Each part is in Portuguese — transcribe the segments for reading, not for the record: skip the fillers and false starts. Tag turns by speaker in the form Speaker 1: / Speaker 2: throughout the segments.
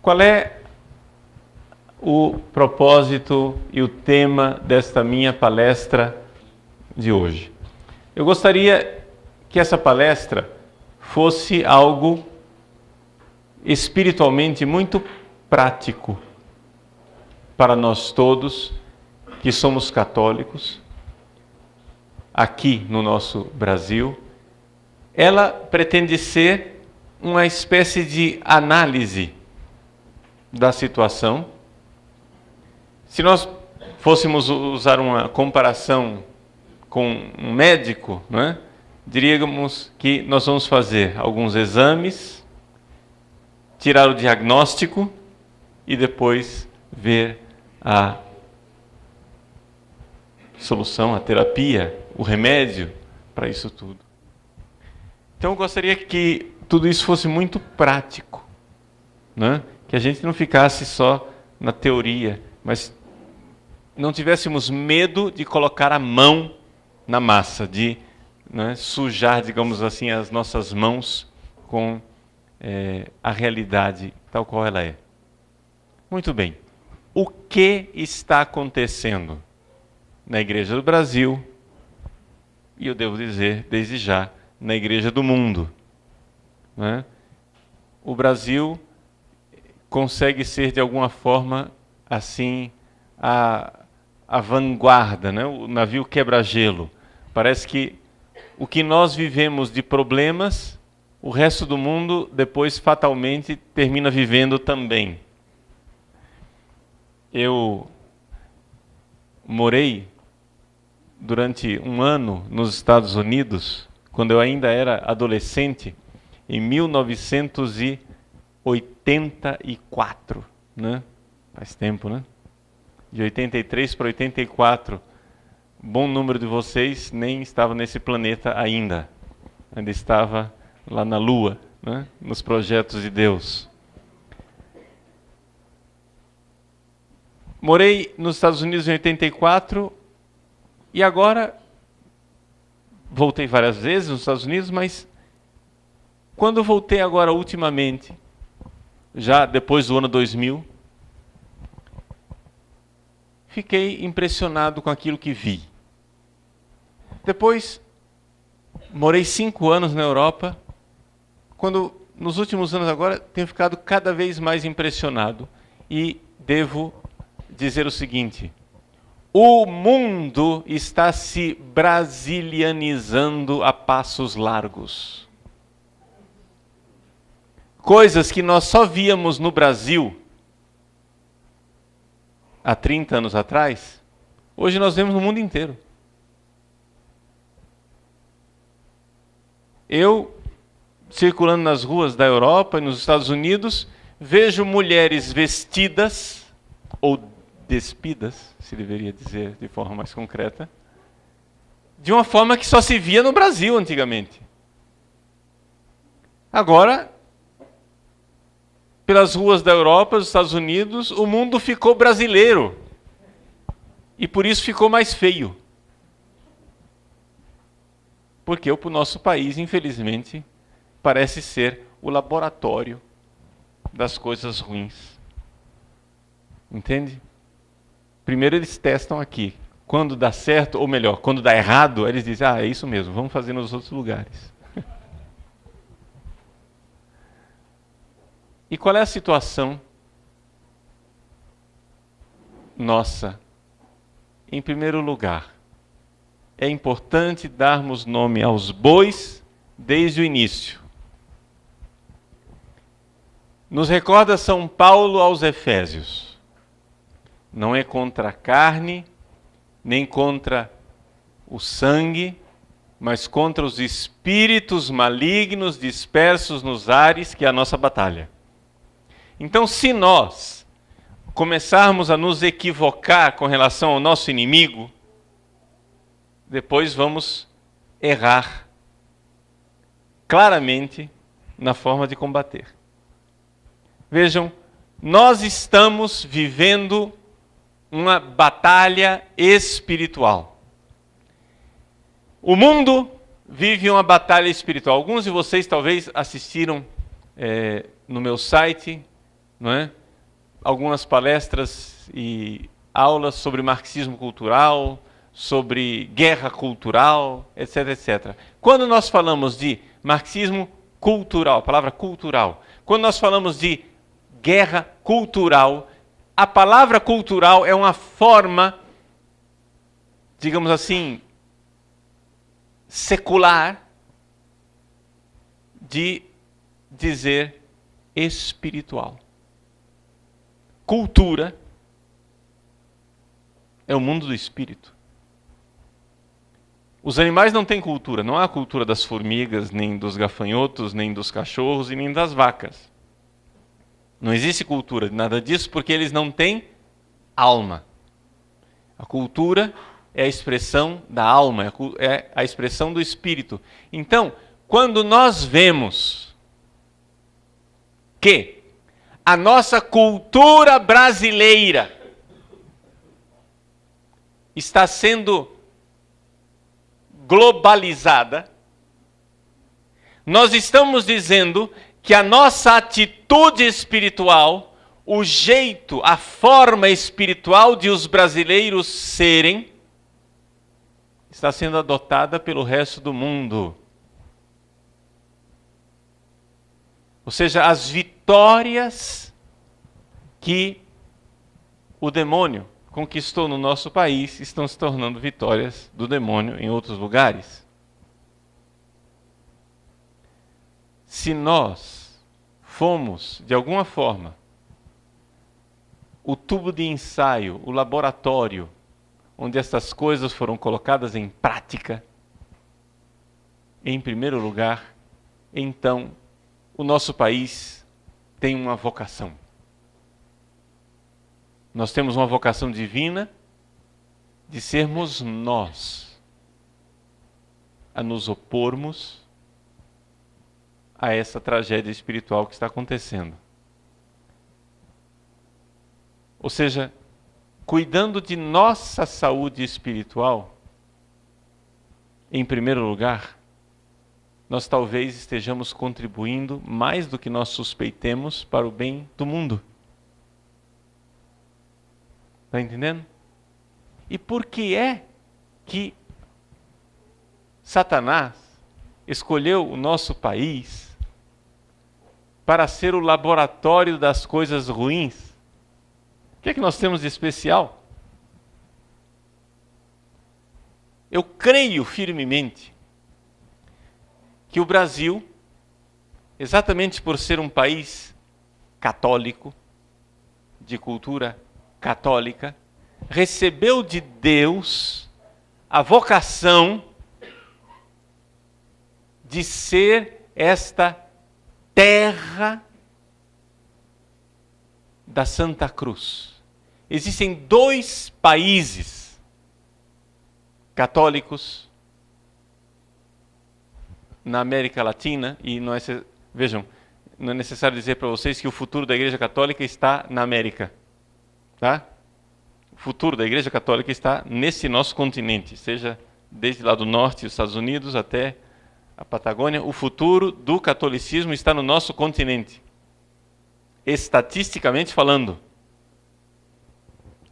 Speaker 1: Qual é o propósito e o tema desta minha palestra de hoje? Eu gostaria que essa palestra fosse algo espiritualmente muito prático para nós todos que somos católicos, aqui no nosso Brasil. Ela pretende ser uma espécie de análise da situação. Se nós fôssemos usar uma comparação com um médico, né, diríamos que nós vamos fazer alguns exames, tirar o diagnóstico e depois ver a solução, a terapia, o remédio para isso tudo. Então eu gostaria que tudo isso fosse muito prático, né? Que a gente não ficasse só na teoria, mas não tivéssemos medo de colocar a mão na massa, de, né, sujar, digamos assim, as nossas mãos com a realidade tal qual ela é. Muito bem. O que está acontecendo na Igreja do Brasil, e eu devo dizer, desde já, na Igreja do mundo, né? O Brasil consegue ser, de alguma forma, assim, a vanguarda, né? O navio quebra-gelo. Parece que o que nós vivemos de problemas, o resto do mundo depois fatalmente termina vivendo também. Eu morei durante um ano nos Estados Unidos, quando eu ainda era adolescente, em 1984, né? Faz tempo, né? De 83 para 84. Bom número de vocês nem estava nesse planeta ainda. Ainda estava lá na Lua, né? Nos projetos de Deus. Morei nos Estados Unidos em 84 e agora voltei várias vezes nos Estados Unidos, mas quando voltei agora ultimamente, já depois do ano 2000, fiquei impressionado com aquilo que vi. Depois, morei 5 anos na Europa, quando nos últimos anos agora tenho ficado cada vez mais impressionado e devo dizer o seguinte: o mundo está se brasilianizando a passos largos. Coisas que nós só víamos no Brasil há 30 anos atrás, hoje nós vemos no mundo inteiro. Eu, circulando nas ruas da Europa e nos Estados Unidos, vejo mulheres vestidas, ou despidas, se deveria dizer de forma mais concreta, de uma forma que só se via no Brasil antigamente. Agora, pelas ruas da Europa, dos Estados Unidos, o mundo ficou brasileiro. E por isso ficou mais feio. Porque o nosso país, infelizmente, parece ser o laboratório das coisas ruins. Entende? Primeiro eles testam aqui. Quando dá certo, ou melhor, quando dá errado, eles dizem, é isso mesmo, vamos fazer nos outros lugares. E qual é a situação nossa? Em primeiro lugar, é importante darmos nome aos bois desde o início. Nos recorda São Paulo aos Efésios. Não é contra a carne, nem contra o sangue, mas contra os espíritos malignos dispersos nos ares, que é a nossa batalha. Então, se nós começarmos a nos equivocar com relação ao nosso inimigo, depois vamos errar claramente na forma de combater. Vejam, nós estamos vivendo uma batalha espiritual. O mundo vive uma batalha espiritual. Alguns de vocês talvez assistiram no meu site não é? Algumas palestras e aulas sobre marxismo cultural, sobre guerra cultural, etc, etc. Quando nós falamos de marxismo cultural, a palavra cultural, quando nós falamos de guerra cultural, a palavra cultural é uma forma, digamos assim, secular de dizer espiritual. Cultura é o mundo do espírito. Os animais não têm cultura, não há cultura das formigas, nem dos gafanhotos, nem dos cachorros e nem das vacas. Não existe cultura de nada disso porque eles não têm alma. A cultura é a expressão da alma, é a expressão do espírito. Então, quando nós vemos que a nossa cultura brasileira está sendo globalizada, nós estamos dizendo que a nossa atitude espiritual, o jeito, a forma espiritual de os brasileiros serem, está sendo adotada pelo resto do mundo. Ou seja, as vitórias que o demônio conquistou no nosso país estão se tornando vitórias do demônio em outros lugares. Se nós fomos, de alguma forma, o tubo de ensaio, o laboratório, onde essas coisas foram colocadas em prática, em primeiro lugar, então o nosso país tem uma vocação. Nós temos uma vocação divina de sermos nós a nos opormos a essa tragédia espiritual que está acontecendo. Ou seja, cuidando de nossa saúde espiritual, em primeiro lugar, nós talvez estejamos contribuindo mais do que nós suspeitemos para o bem do mundo. Está entendendo? E por que é que Satanás escolheu o nosso país para ser o laboratório das coisas ruins? O que é que nós temos de especial? Eu creio firmemente que o Brasil, exatamente por ser um país católico, de cultura católica, recebeu de Deus a vocação de ser esta terra da Santa Cruz. Existem 2 países católicos na América Latina, e não é, vejam, não é necessário dizer para vocês que o futuro da Igreja Católica está na América. Tá? O futuro da Igreja Católica está nesse nosso continente, seja desde lá do norte, os Estados Unidos, até a Patagônia. O futuro do catolicismo está no nosso continente, estatisticamente falando.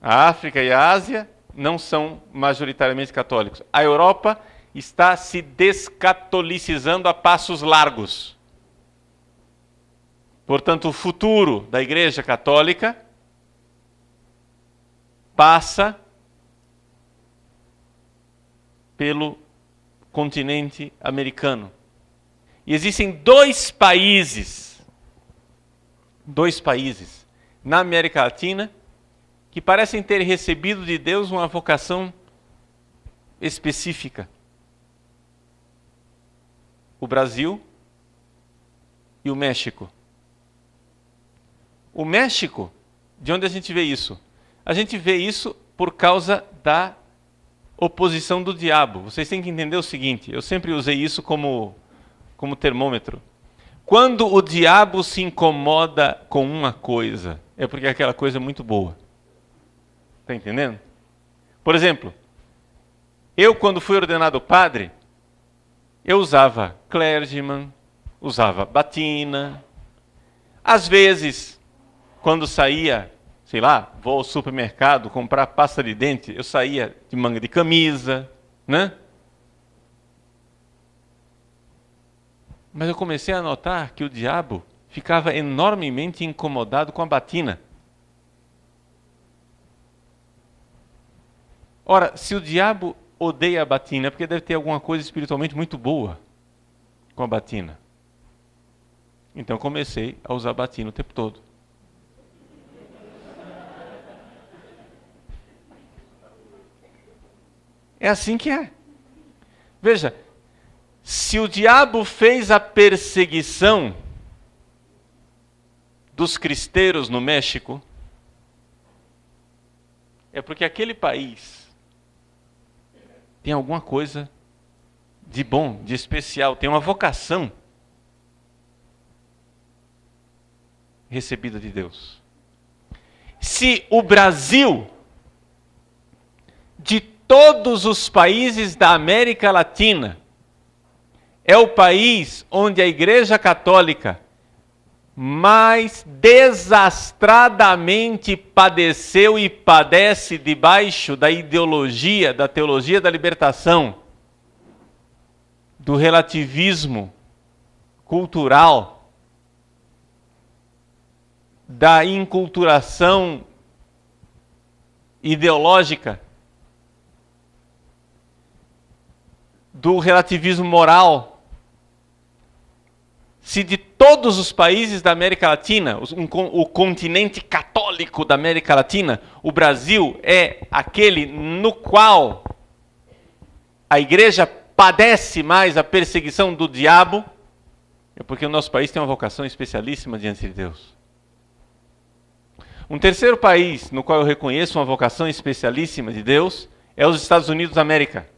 Speaker 1: A África e a Ásia não são majoritariamente católicos. A Europa está se descatolicizando a passos largos. Portanto, o futuro da Igreja Católica passa pelo continente americano. E existem 2 países na América Latina que parecem ter recebido de Deus uma vocação específica. O Brasil e o México. O México, de onde a gente vê isso? A gente vê isso por causa da oposição do diabo. Vocês têm que entender o seguinte, eu sempre usei isso como termômetro. Quando o diabo se incomoda com uma coisa, é porque aquela coisa é muito boa. Está entendendo? Por exemplo, eu quando fui ordenado padre, eu usava clergyman, usava batina. Às vezes, quando saía, sei lá, vou ao supermercado comprar pasta de dente, eu saía de manga de camisa, né? Mas eu comecei a notar que o diabo ficava enormemente incomodado com a batina. Ora, se o diabo odeia a batina, é porque deve ter alguma coisa espiritualmente muito boa com a batina. Então comecei a usar batina o tempo todo. É assim que é. Veja, se o diabo fez a perseguição dos cristeiros no México, é porque aquele país tem alguma coisa de bom, de especial, tem uma vocação recebida de Deus. Se o Brasil, de todos os países da América Latina, é o país onde a Igreja Católica mais desastradamente padeceu e padece debaixo da ideologia, da teologia da libertação, do relativismo cultural, da inculturação ideológica, do relativismo moral. Se de todos os países da América Latina, o continente católico da América Latina, o Brasil é aquele no qual a igreja padece mais a perseguição do diabo, é porque o nosso país tem uma vocação especialíssima diante de Deus. Um terceiro país no qual eu reconheço uma vocação especialíssima de Deus é os Estados Unidos da América.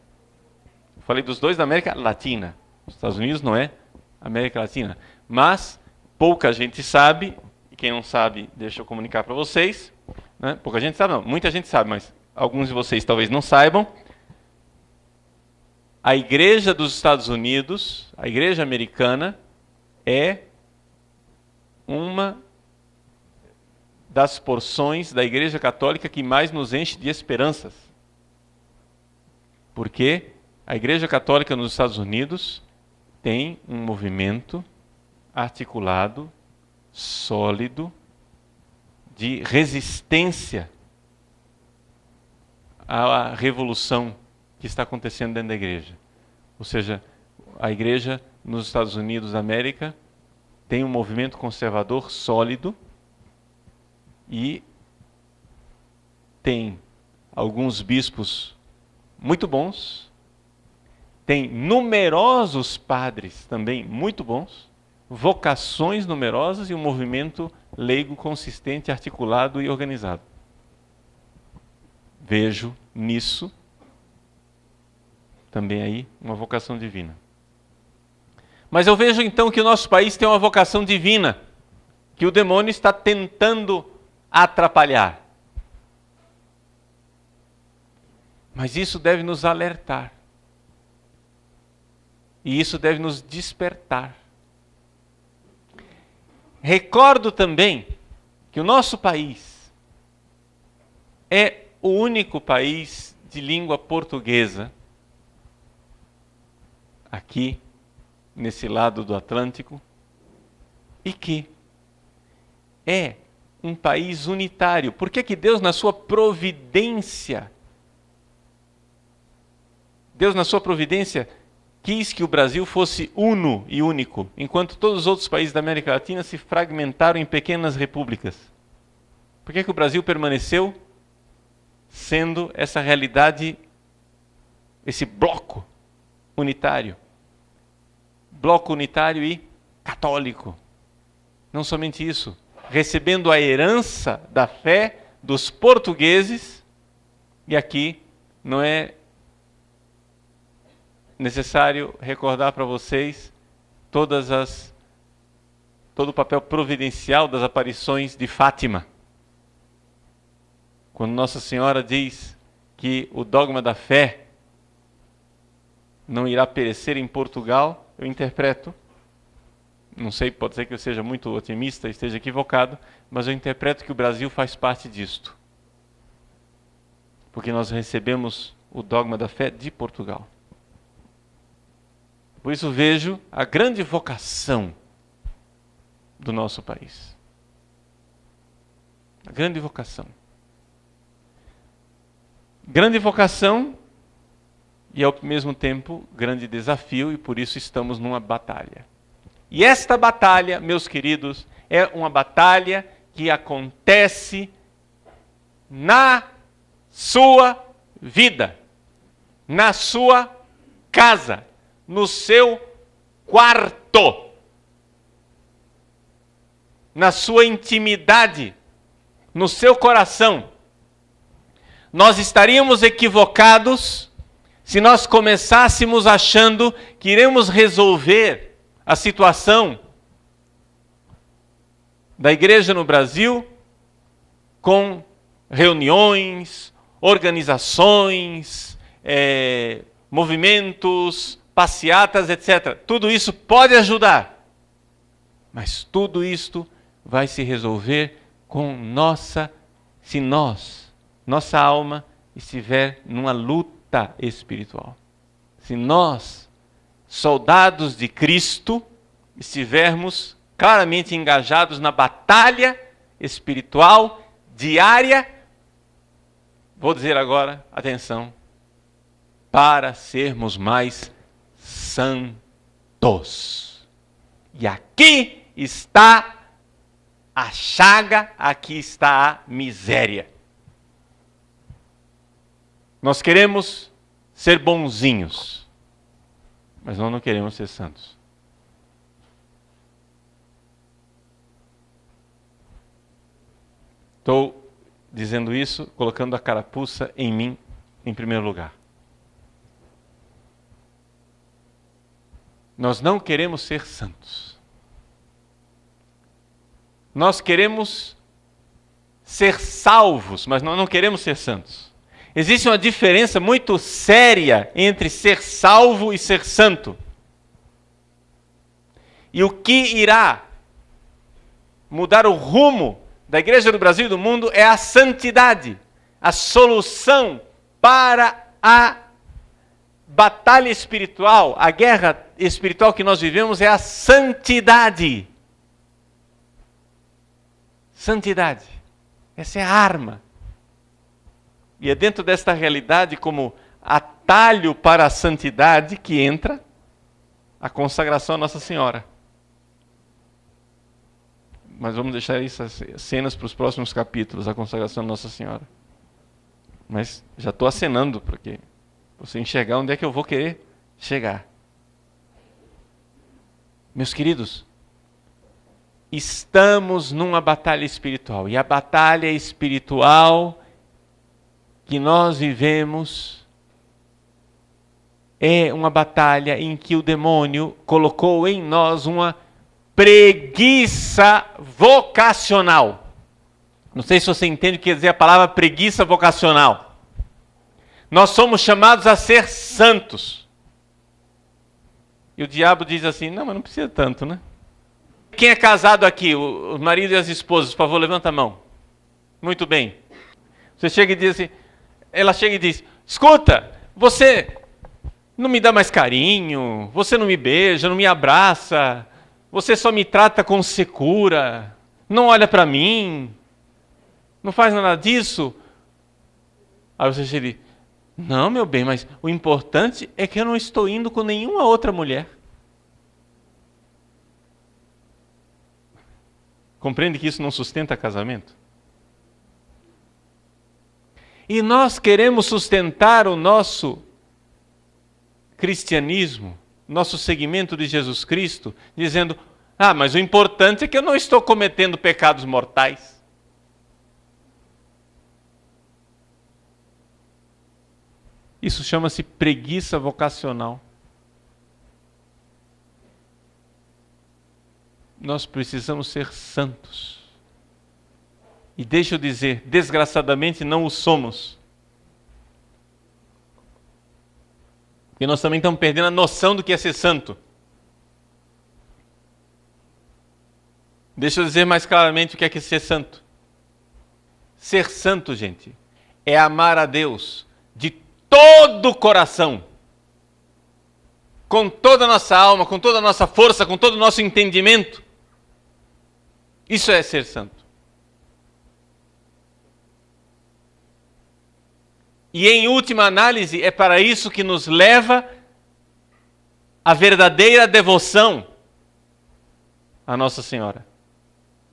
Speaker 1: Eu falei dos dois da América Latina. Os Estados Unidos não é América Latina. Mas pouca gente sabe, e quem não sabe, deixa eu comunicar para vocês. Né? Pouca gente sabe, não. Muita gente sabe, mas alguns de vocês talvez não saibam. A Igreja dos Estados Unidos, a Igreja Americana, é uma das porções da Igreja Católica que mais nos enche de esperanças. Porque a Igreja Católica nos Estados Unidos tem um movimento articulado, sólido, de resistência à revolução que está acontecendo dentro da igreja. Ou seja, a igreja nos Estados Unidos da América tem um movimento conservador sólido e tem alguns bispos muito bons, tem numerosos padres também muito bons, vocações numerosas e um movimento leigo, consistente, articulado e organizado. Vejo nisso também aí uma vocação divina. Mas eu vejo então que o nosso país tem uma vocação divina, que o demônio está tentando atrapalhar. Mas isso deve nos alertar. E isso deve nos despertar. Recordo também que o nosso país é o único país de língua portuguesa aqui, nesse lado do Atlântico, e que é um país unitário. Por que que Deus, na sua providência, quis que o Brasil fosse uno e único, enquanto todos os outros países da América Latina se fragmentaram em pequenas repúblicas? Por que que o Brasil permaneceu sendo essa realidade, esse bloco unitário? Bloco unitário e católico. Não somente isso, recebendo a herança da fé dos portugueses, e aqui não é necessário recordar para vocês todo o papel providencial das aparições de Fátima. Quando Nossa Senhora diz que o dogma da fé não irá perecer em Portugal, eu interpreto não sei, pode ser que eu seja muito otimista, esteja equivocado, mas eu interpreto que o Brasil faz parte disto. Porque nós recebemos o dogma da fé de Portugal. Por isso vejo a grande vocação do nosso país. A grande vocação. Grande vocação e ao mesmo tempo grande desafio, e por isso estamos numa batalha. E esta batalha, meus queridos, é uma batalha que acontece na sua vida, na sua casa, no seu quarto, na sua intimidade, no seu coração. Nós estaríamos equivocados se nós começássemos achando que iremos resolver a situação da igreja no Brasil com reuniões, organizações, movimentos, passeatas, etc. Tudo isso pode ajudar, mas tudo isto vai se resolver com nossa alma estiver numa luta espiritual. Se nós, soldados de Cristo, estivermos claramente engajados na batalha espiritual diária, vou dizer agora, atenção, para sermos mais santos. E aqui está a chaga, aqui está a miséria. Nós queremos ser bonzinhos, mas nós não queremos ser santos. Estou dizendo isso, colocando a carapuça em mim, em primeiro lugar. Nós não queremos ser santos. Nós queremos ser salvos, mas nós não queremos ser santos. Existe uma diferença muito séria entre ser salvo e ser santo. E o que irá mudar o rumo da Igreja do Brasil e do mundo é a santidade. A solução para a batalha espiritual, a guerra espiritual que nós vivemos é a santidade. Santidade. Essa é a arma. E é dentro desta realidade, como atalho para a santidade, que entra a consagração a Nossa Senhora. Mas vamos deixar essas cenas para os próximos capítulos, a consagração a Nossa Senhora. Mas já estou acenando, porque você enxergar onde é que eu vou querer chegar. Meus queridos, estamos numa batalha espiritual. E a batalha espiritual que nós vivemos é uma batalha em que o demônio colocou em nós uma preguiça vocacional. Não sei se você entende o que quer dizer a palavra preguiça vocacional. Nós somos chamados a ser santos. E o diabo diz assim, não, mas não precisa tanto, né? Quem é casado aqui, o marido e as esposas, por favor, levanta a mão. Muito bem. Você chega e diz assim, ela chega e diz, escuta, você não me dá mais carinho, você não me beija, não me abraça, você só me trata com secura, não olha para mim, não faz nada disso. Aí você chega e diz, não, meu bem, mas o importante é que eu não estou indo com nenhuma outra mulher. Compreende que isso não sustenta casamento? E nós queremos sustentar o nosso cristianismo, nosso seguimento de Jesus Cristo, dizendo, mas o importante é que eu não estou cometendo pecados mortais. Isso chama-se preguiça vocacional. Nós precisamos ser santos. E deixa eu dizer, desgraçadamente não o somos. Porque nós também estamos perdendo a noção do que é ser santo. Deixa eu dizer mais claramente o que é ser santo. Ser santo, gente, é amar a Deus de todo o coração, com toda a nossa alma, com toda a nossa força, com todo o nosso entendimento. Isso é ser santo. E em última análise, é para isso que nos leva a verdadeira devoção a Nossa Senhora.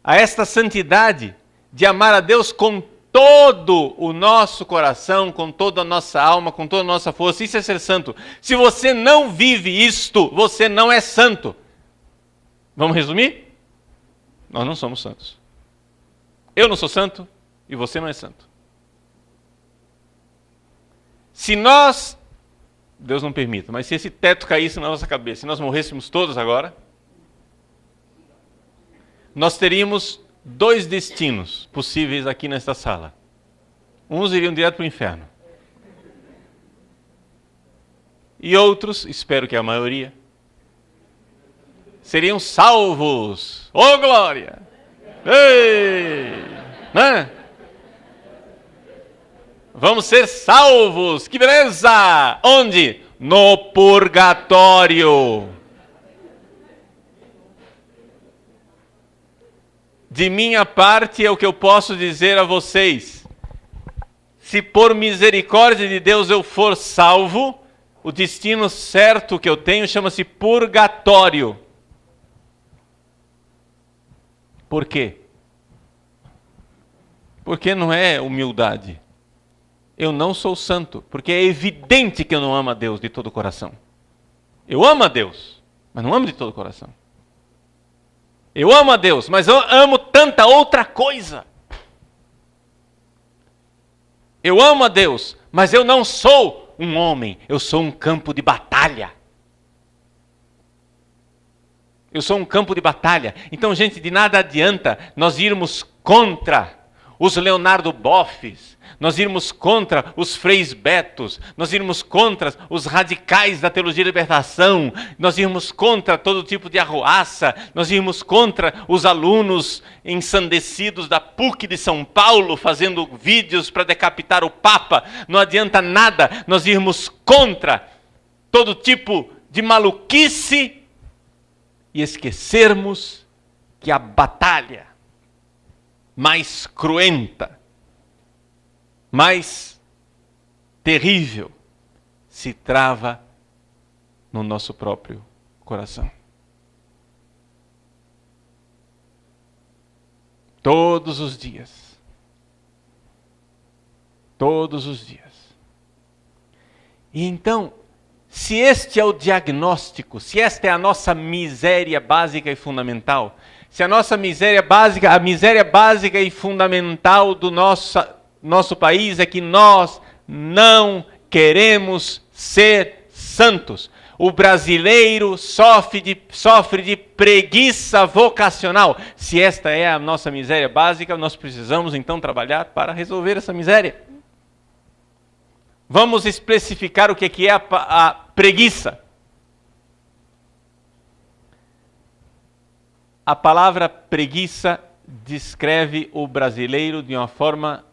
Speaker 1: A esta santidade de amar a Deus com todo o nosso coração, com toda a nossa alma, com toda a nossa força. Isso é ser santo. Se você não vive isto, você não é santo. Vamos resumir? Nós não somos santos. Eu não sou santo e você não é santo. Se nós, Deus não permita, mas se esse teto caísse na nossa cabeça e nós morrêssemos todos agora, nós teríamos 2 destinos possíveis aqui nesta sala. Uns iriam direto para o inferno. E outros, espero que a maioria, seriam salvos. Oh, glória! Ei! Né? Vamos ser salvos. Que beleza! Onde? No purgatório. De minha parte é o que eu posso dizer a vocês. Se por misericórdia de Deus eu for salvo, o destino certo que eu tenho chama-se purgatório. Por quê? Porque não é humildade. Eu não sou santo, porque é evidente que eu não amo a Deus de todo o coração. Eu amo a Deus, mas não amo de todo o coração. Eu amo a Deus, mas eu amo tanta outra coisa. Eu amo a Deus, mas eu não sou um homem, eu sou um campo de batalha. Eu sou um campo de batalha. Então, gente, de nada adianta nós irmos contra os Leonardo Boffes, nós irmos contra os freis betos, nós irmos contra os radicais da teologia de libertação, nós irmos contra todo tipo de arruaça, nós irmos contra os alunos ensandecidos da PUC de São Paulo fazendo vídeos para decapitar o Papa. Não adianta nada nós irmos contra todo tipo de maluquice e esquecermos que a batalha mais cruenta, mais terrível, se trava no nosso próprio coração. Todos os dias. Todos os dias. E então, se este é o diagnóstico, se esta é a nossa miséria básica e fundamental, se a nossa miséria básica, a miséria básica e fundamental do nosso país é que nós não queremos ser santos. O brasileiro sofre de preguiça vocacional. Se esta é a nossa miséria básica, nós precisamos então trabalhar para resolver essa miséria. Vamos especificar o que é a preguiça. A palavra preguiça descreve o brasileiro de uma forma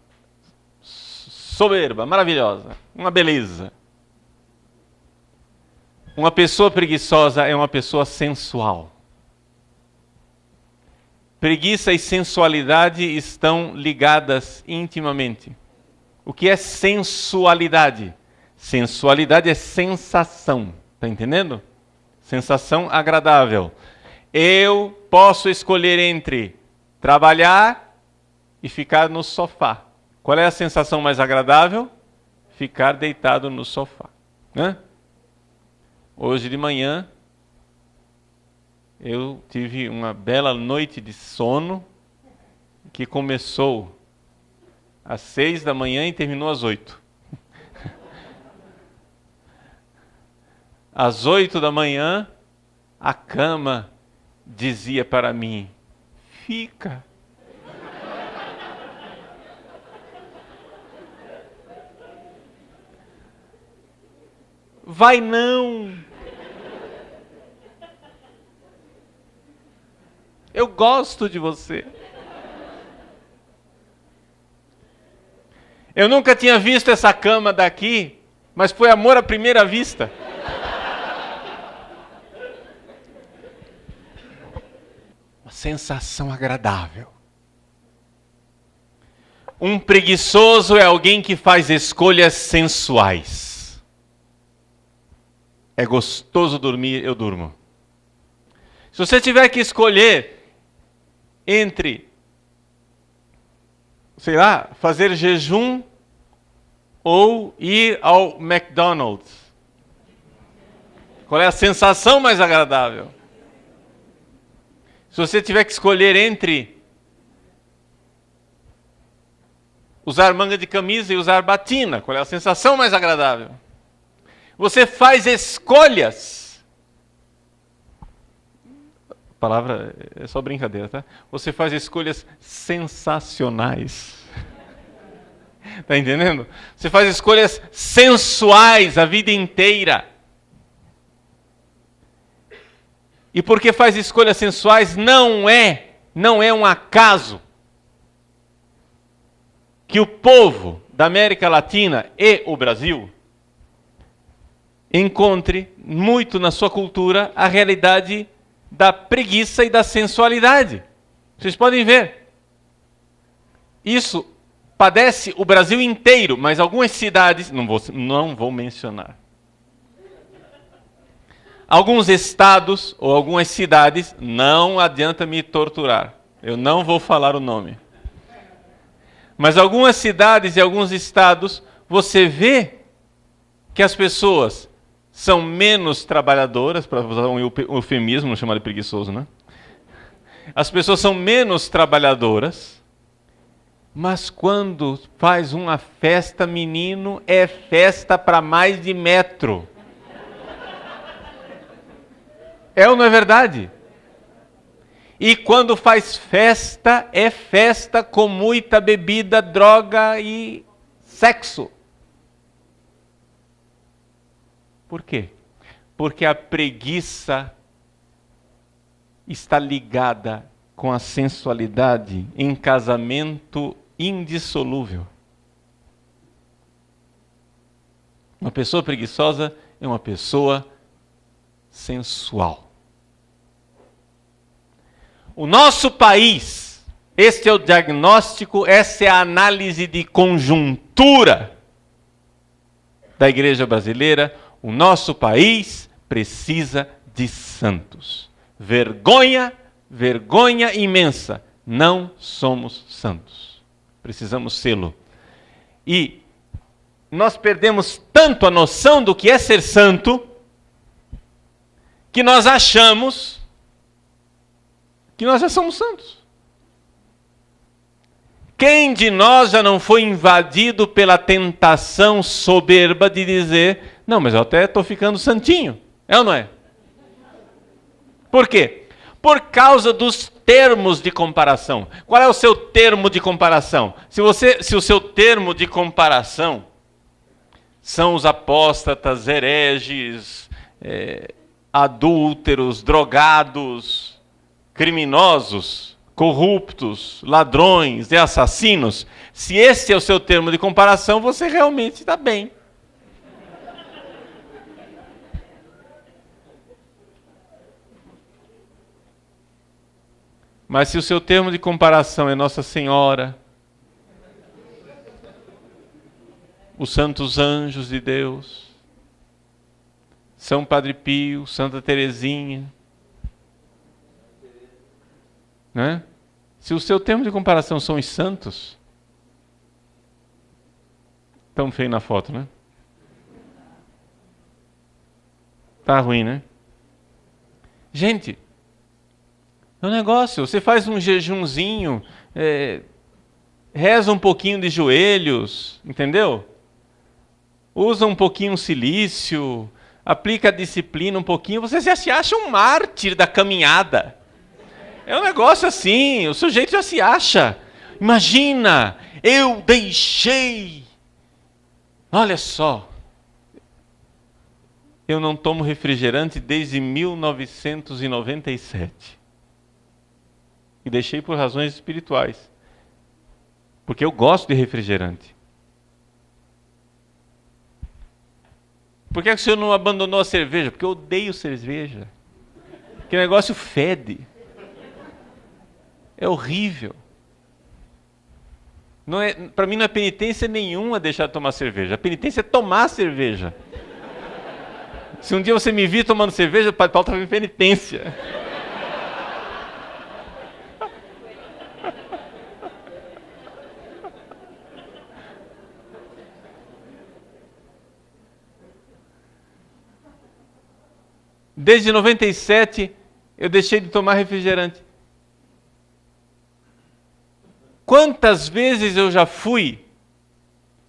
Speaker 1: soberba, maravilhosa, uma beleza. Uma pessoa preguiçosa é uma pessoa sensual. Preguiça e sensualidade estão ligadas intimamente. O que é sensualidade? Sensualidade é sensação, está entendendo? Sensação agradável. Eu posso escolher entre trabalhar e ficar no sofá. Qual é a sensação mais agradável? Ficar deitado no sofá. Hoje de manhã, eu tive uma bela noite de sono que começou às 6 da manhã e terminou às 8. Às 8 da manhã, a cama dizia para mim, fica. Vai não. Eu gosto de você. Eu nunca tinha visto essa cama daqui, mas foi amor à primeira vista. Uma sensação agradável. Um preguiçoso é alguém que faz escolhas sensuais. É gostoso dormir, eu durmo. Se você tiver que escolher entre, sei lá, fazer jejum ou ir ao McDonald's, qual é a sensação mais agradável? Se você tiver que escolher entre usar manga de camisa e usar batina, qual é a sensação mais agradável? Você faz escolhas. A palavra é só brincadeira, tá? Você faz escolhas sensacionais. Tá entendendo? Você faz escolhas sensuais a vida inteira. E porque faz escolhas sensuais, não é um acaso que o povo da América Latina e o Brasil encontre muito na sua cultura a realidade da preguiça e da sensualidade. Vocês podem ver. Isso padece o Brasil inteiro, mas algumas cidades, não vou mencionar. Alguns estados ou algumas cidades, não adianta me torturar. Eu não vou falar o nome. Mas algumas cidades e alguns estados, você vê que as pessoas são menos trabalhadoras, para usar um eufemismo, não chamar de preguiçoso, né? As pessoas são menos trabalhadoras, mas quando faz uma festa, menino, é festa para mais de metro. É ou não é verdade? E quando faz festa, é festa com muita bebida, droga e sexo. Por quê? Porque a preguiça está ligada com a sensualidade em casamento indissolúvel. Uma pessoa preguiçosa é uma pessoa sensual. O nosso país, este é o diagnóstico, essa é a análise de conjuntura da igreja brasileira. O nosso país precisa de santos. Vergonha, vergonha imensa. Não somos santos. Precisamos sê-lo. E nós perdemos tanto a noção do que é ser santo, que nós achamos que nós já somos santos. Quem de nós já não foi invadido pela tentação soberba de dizer, não, mas eu até estou ficando santinho. É ou não é? Por quê? Por causa dos termos de comparação. Qual é o seu termo de comparação? Se o seu termo de comparação são os apóstatas, hereges, adúlteros, drogados, criminosos, corruptos, ladrões e assassinos, se esse é o seu termo de comparação, você realmente está bem. Mas se o seu termo de comparação é Nossa Senhora, os santos anjos de Deus, São Padre Pio, Santa Teresinha, né? Se o seu termo de comparação são os santos, tão feio na foto, né? Tá ruim, né? Gente, é um negócio, você faz um jejunzinho, reza um pouquinho de joelhos, entendeu? Usa um pouquinho silício, aplica a disciplina um pouquinho, você já se acha um mártir da caminhada. É um negócio assim, o sujeito já se acha. Imagina, eu deixei. Olha só. Eu não tomo refrigerante desde 1997. e deixei por razões espirituais. Porque eu gosto de refrigerante. Por que o senhor não abandonou a cerveja? Porque eu odeio cerveja. Que negócio fede. É horrível. Para mim não é penitência nenhuma deixar de tomar cerveja. A penitência é tomar cerveja. Se um dia você me vir tomando cerveja, o Padre Paulo estava em penitência. Desde 97, eu deixei de tomar refrigerante. Quantas vezes eu já fui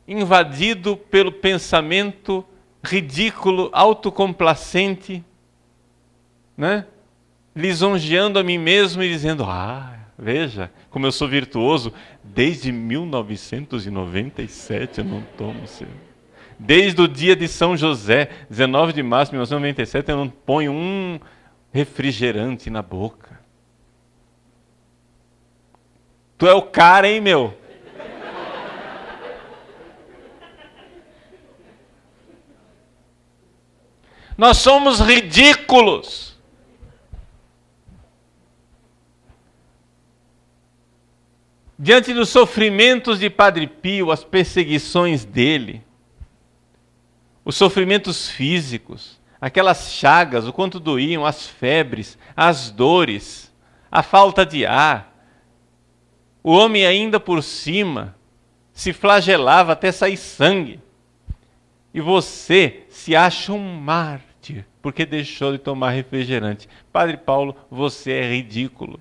Speaker 1: invadido pelo pensamento ridículo, autocomplacente, né? Lisonjeando a mim mesmo e dizendo, veja, como eu sou virtuoso, desde 1997 eu não tomo cerveja. Desde o dia de São José, 19 de março de 1997, eu não ponho um refrigerante na boca. Tu é o cara, hein, meu? Nós somos ridículos. Diante dos sofrimentos de Padre Pio, as perseguições dele, os sofrimentos físicos, aquelas chagas, o quanto doíam, as febres, as dores, a falta de ar. O homem ainda por cima se flagelava até sair sangue. E você se acha um mártir porque deixou de tomar refrigerante. Padre Paulo, você é ridículo.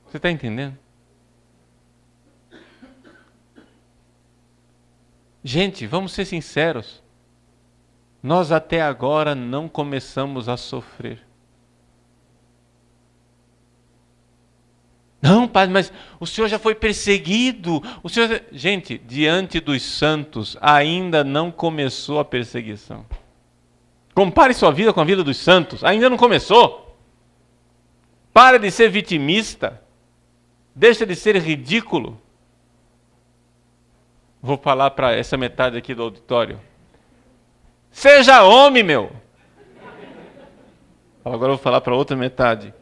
Speaker 1: Você está entendendo? Gente, vamos ser sinceros. Nós até agora não começamos a sofrer. Não, padre, mas o senhor já foi perseguido. Gente, diante dos santos ainda não começou a perseguição. Compare sua vida com a vida dos santos. Ainda não começou. Para de ser vitimista. Deixa de ser ridículo. Vou falar para essa metade aqui do auditório. Seja homem, meu. Agora eu vou falar para outra metade.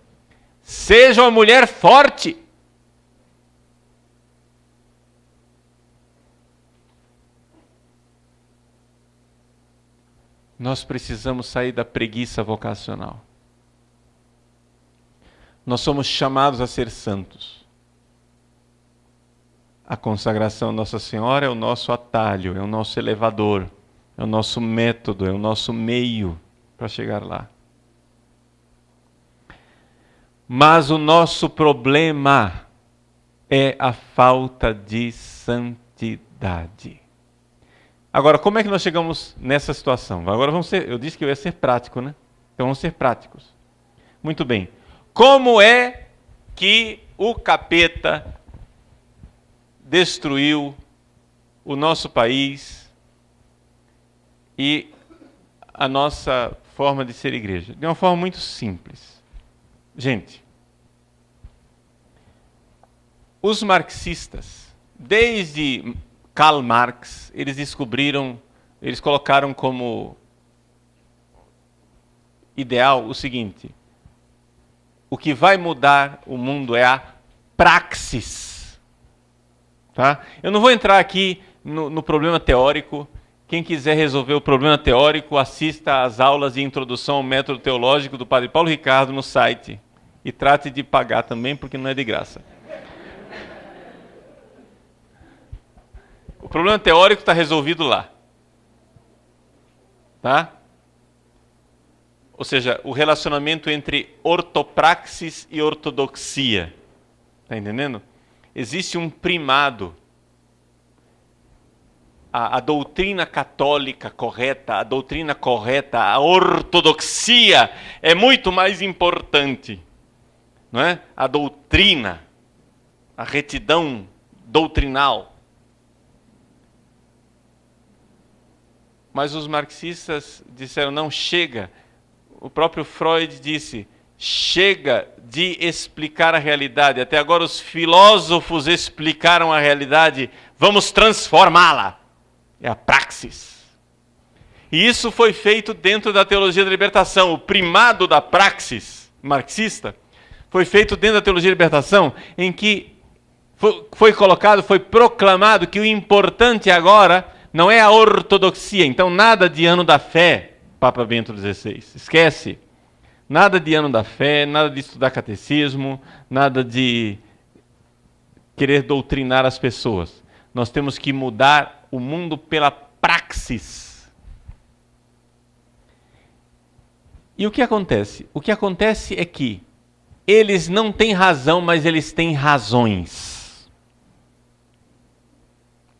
Speaker 1: Seja uma mulher forte. Nós precisamos sair da preguiça vocacional. Nós somos chamados a ser santos. A consagração a Nossa Senhora é o nosso atalho, é o nosso elevador, é o nosso método, é o nosso meio para chegar lá. Mas o nosso problema é a falta de santidade. Agora, como é que nós chegamos nessa situação? Agora eu disse que eu ia ser prático, né? Então vamos ser práticos. Muito bem. Como é que o capeta destruiu o nosso país e a nossa forma de ser igreja? De uma forma muito simples. Gente, os marxistas, desde Karl Marx, eles colocaram como ideal o seguinte: o que vai mudar o mundo é a praxis. Tá? Eu não vou entrar aqui no problema teórico. Quem quiser resolver o problema teórico, assista às aulas de introdução ao método teológico do Padre Paulo Ricardo no site. E trate de pagar também, porque não é de graça. O problema teórico está resolvido lá. Tá? Ou seja, o relacionamento entre ortopraxis e ortodoxia. Está entendendo? Existe um primado. A doutrina católica correta, a doutrina correta, a ortodoxia é muito mais importante. Não é? A doutrina, a retidão doutrinal. Mas os marxistas disseram, não, chega. o próprio Freud disse, chega de explicar a realidade. Até agora os filósofos explicaram a realidade, vamos transformá-la. É a praxis. E isso foi feito dentro da teologia da libertação. O primado da praxis marxista foi feito dentro da teologia da libertação, em que foi colocado, foi proclamado que o importante agora não é a ortodoxia. Então nada de ano da fé, Papa Bento XVI. Esquece. Nada de ano da fé, nada de estudar catecismo, nada de querer doutrinar as pessoas. Nós temos que mudar o mundo pela praxis. E o que acontece? O que acontece é que eles não têm razão, mas eles têm razões.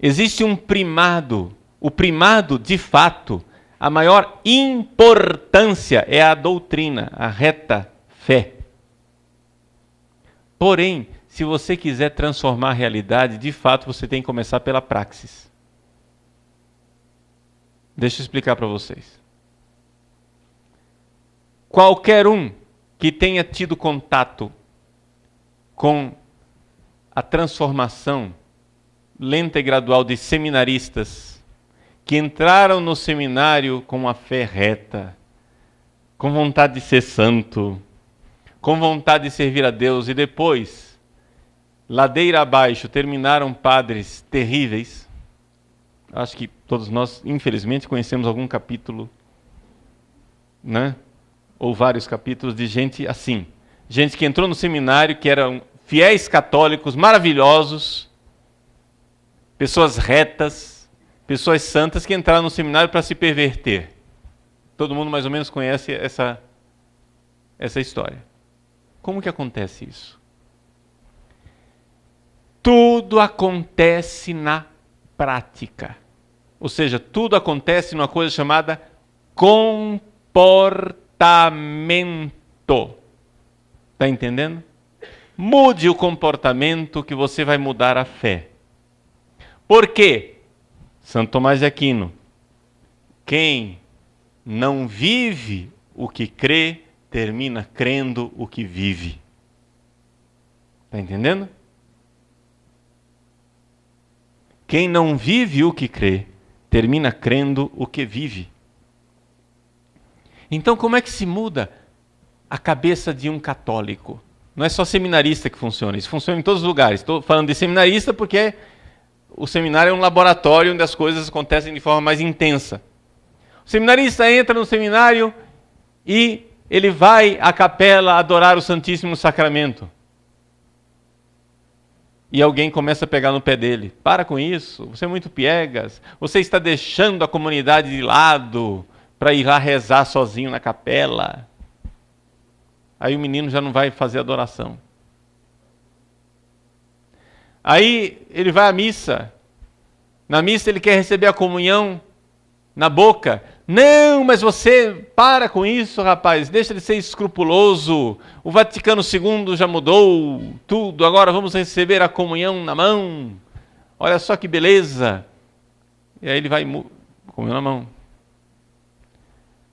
Speaker 1: Existe um primado. O primado, de fato, a maior importância é a doutrina, a reta fé. Porém, se você quiser transformar a realidade, de fato você tem que começar pela praxis. Deixa eu explicar para vocês. Qualquer um que tenha tido contato com a transformação lenta e gradual de seminaristas que entraram no seminário com a fé reta, com vontade de ser santo, com vontade de servir a Deus, e depois, ladeira abaixo, terminaram padres terríveis. Acho que todos nós, infelizmente, conhecemos algum capítulo, né? Ou vários capítulos de gente assim. Gente que entrou no seminário, que eram fiéis católicos maravilhosos, pessoas retas, pessoas santas que entraram no seminário para se perverter. Todo mundo mais ou menos conhece essa história. Como que acontece isso? Tudo acontece na prática. Ou seja, tudo acontece numa coisa chamada comportamento. Está entendendo? Mude o comportamento que você vai mudar a fé. Por quê? Santo Tomás de Aquino. Quem não vive o que crê, termina crendo o que vive. Está entendendo? Quem não vive o que crê, termina crendo o que vive. Então, como é que se muda a cabeça de um católico? Não é só seminarista que funciona, isso funciona em todos os lugares. Estou falando de seminarista porque o seminário é um laboratório onde as coisas acontecem de forma mais intensa. O seminarista entra no seminário e ele vai à capela adorar o Santíssimo Sacramento. E alguém começa a pegar no pé dele. Para com isso, você é muito piegas, você está deixando a comunidade de lado para ir lá rezar sozinho na capela. Aí o menino já não vai fazer adoração. Aí ele vai à missa. Na missa ele quer receber a comunhão na boca. Não, mas você para com isso, rapaz. Deixa de ser escrupuloso. O Vaticano II já mudou tudo. Agora vamos receber a comunhão na mão. Olha só que beleza. E aí ele vai comunhão na mão.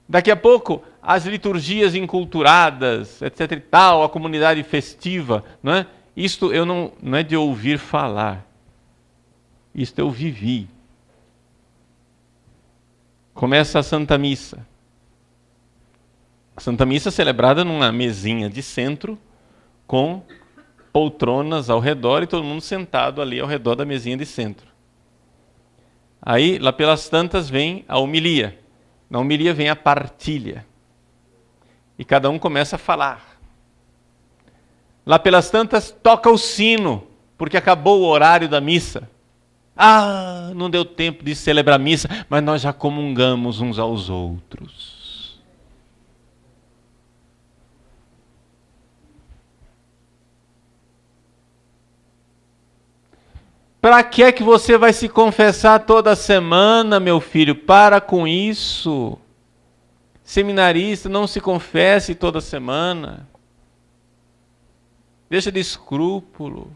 Speaker 1: Daqui a pouco, as liturgias enculturadas, etc e tal, a comunidade festiva, não é? Isto eu não é de ouvir falar. Isto eu vivi. Começa a Santa Missa. A Santa Missa é celebrada numa mesinha de centro, com poltronas ao redor e todo mundo sentado ali ao redor da mesinha de centro. Aí, lá pelas tantas, vem a homilia. Na homilia vem a partilha. E cada um começa a falar. Lá pelas tantas, toca o sino, porque acabou o horário da missa. Ah, não deu tempo de celebrar a missa, mas nós já comungamos uns aos outros. Para que é que você vai se confessar toda semana, meu filho? Para com isso. Seminarista, não se confesse toda semana. Deixa de escrúpulo.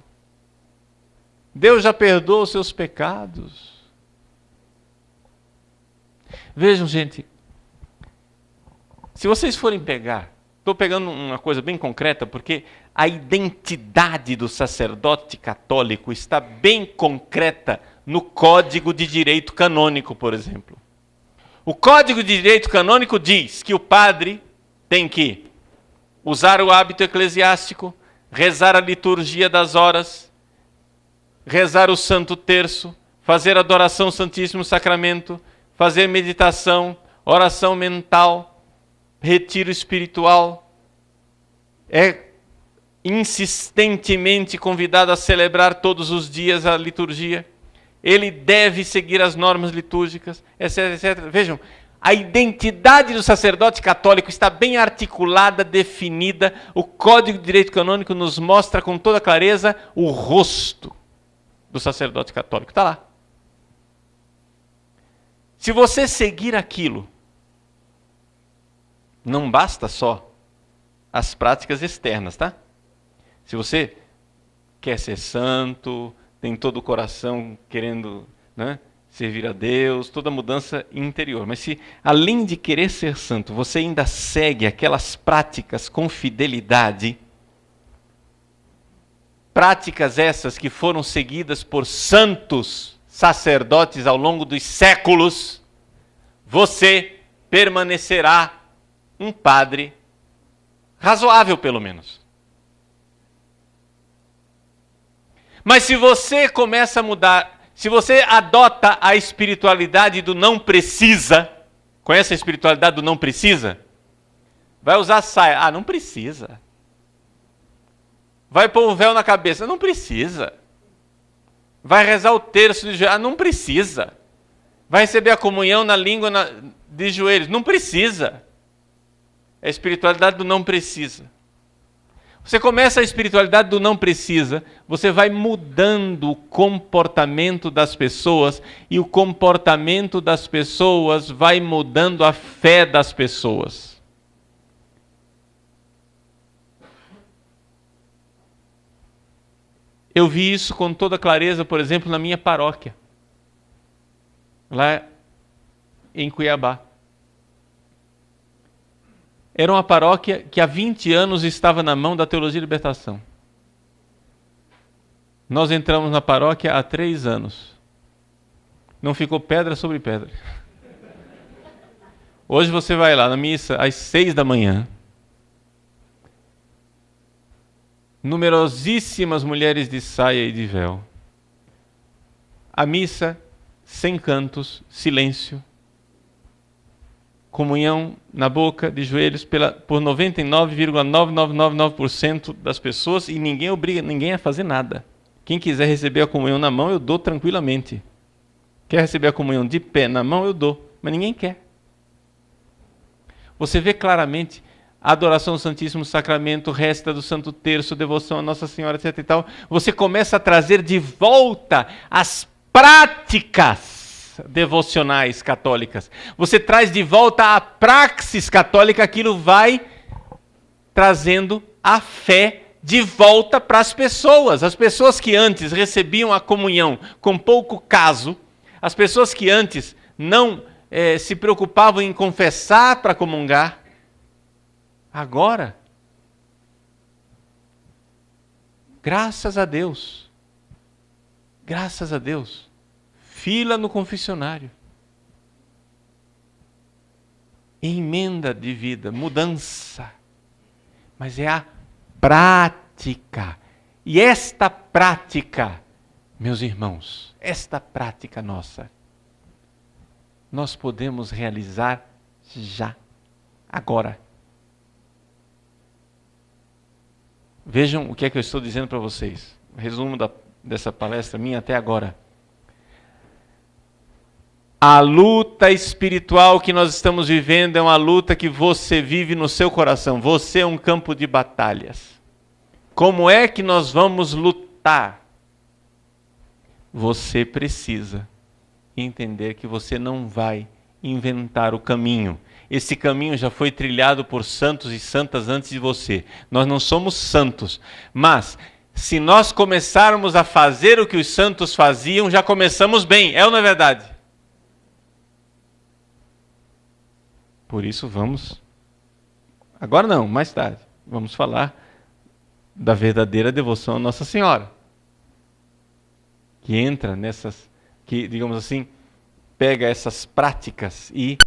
Speaker 1: Deus já perdoou os seus pecados. Vejam, gente. Se vocês forem pegar, estou pegando uma coisa bem concreta, porque a identidade do sacerdote católico está bem concreta no Código de Direito Canônico, por exemplo. O Código de Direito Canônico diz que o padre tem que usar o hábito eclesiástico, rezar a liturgia das horas, rezar o Santo Terço, fazer adoração ao Santíssimo Sacramento, fazer meditação, oração mental, retiro espiritual. É insistentemente convidado a celebrar todos os dias a liturgia. Ele deve seguir as normas litúrgicas, etc, etc. Vejam, a identidade do sacerdote católico está bem articulada, definida. O Código de Direito Canônico nos mostra com toda clareza o rosto do sacerdote católico. Está lá. Se você seguir aquilo, não basta só as práticas externas, tá? Se você quer ser santo, tem todo o coração querendo, né, servir a Deus, toda mudança interior. Mas se, além de querer ser santo, você ainda segue aquelas práticas com fidelidade, práticas essas que foram seguidas por santos sacerdotes ao longo dos séculos, você permanecerá um padre razoável, pelo menos. Mas se você começa a mudar, se você adota a espiritualidade do não precisa, conhece a espiritualidade do não precisa? Vai usar saia. Ah, não precisa. Vai pôr um véu na cabeça. Não precisa. Vai rezar o terço de joelhos. Ah, não precisa. Vai receber a comunhão na língua de joelhos. Não precisa. É a espiritualidade do não precisa. Você começa a espiritualidade do não precisa, você vai mudando o comportamento das pessoas e o comportamento das pessoas vai mudando a fé das pessoas. Eu vi isso com toda clareza, por exemplo, na minha paróquia, lá em Cuiabá. Era uma paróquia que há 20 anos estava na mão da Teologia e Libertação. Nós entramos na paróquia há 3 anos. Não ficou pedra sobre pedra. Hoje você vai lá na missa às 6 da manhã. Numerosíssimas mulheres de saia e de véu. A missa sem cantos, silêncio. Comunhão na boca, de joelhos, por 99,9999% das pessoas, e ninguém obriga ninguém a fazer nada. Quem quiser receber a comunhão na mão, eu dou tranquilamente. Quer receber a comunhão de pé na mão, eu dou, mas ninguém quer. Você vê claramente a adoração ao Santíssimo Sacramento, resta do Santo Terço, devoção a Nossa Senhora, etc. e tal. Você começa a trazer de volta as práticas devocionais católicas. Você traz de volta a praxis católica, aquilo vai trazendo a fé de volta para as pessoas. As pessoas que antes recebiam a comunhão com pouco caso, as pessoas que antes não se preocupavam em confessar para comungar, agora, graças a Deus, fila no confessionário, emenda de vida, mudança, mas é a prática. E esta prática, meus irmãos, esta prática nossa, nós podemos realizar já, agora. Vejam o que é que eu estou dizendo para vocês. Resumo dessa palestra minha até agora. A luta espiritual que nós estamos vivendo é uma luta que você vive no seu coração. Você é um campo de batalhas. Como é que nós vamos lutar? Você precisa entender que você não vai inventar o caminho. Esse caminho já foi trilhado por santos e santas antes de você. Nós não somos santos, mas se nós começarmos a fazer o que os santos faziam, já começamos bem, é ou não é verdade? Por isso vamos Agora não, mais tarde. Vamos falar da verdadeira devoção a Nossa Senhora. Que entra nessas, que, digamos assim, pega essas práticas e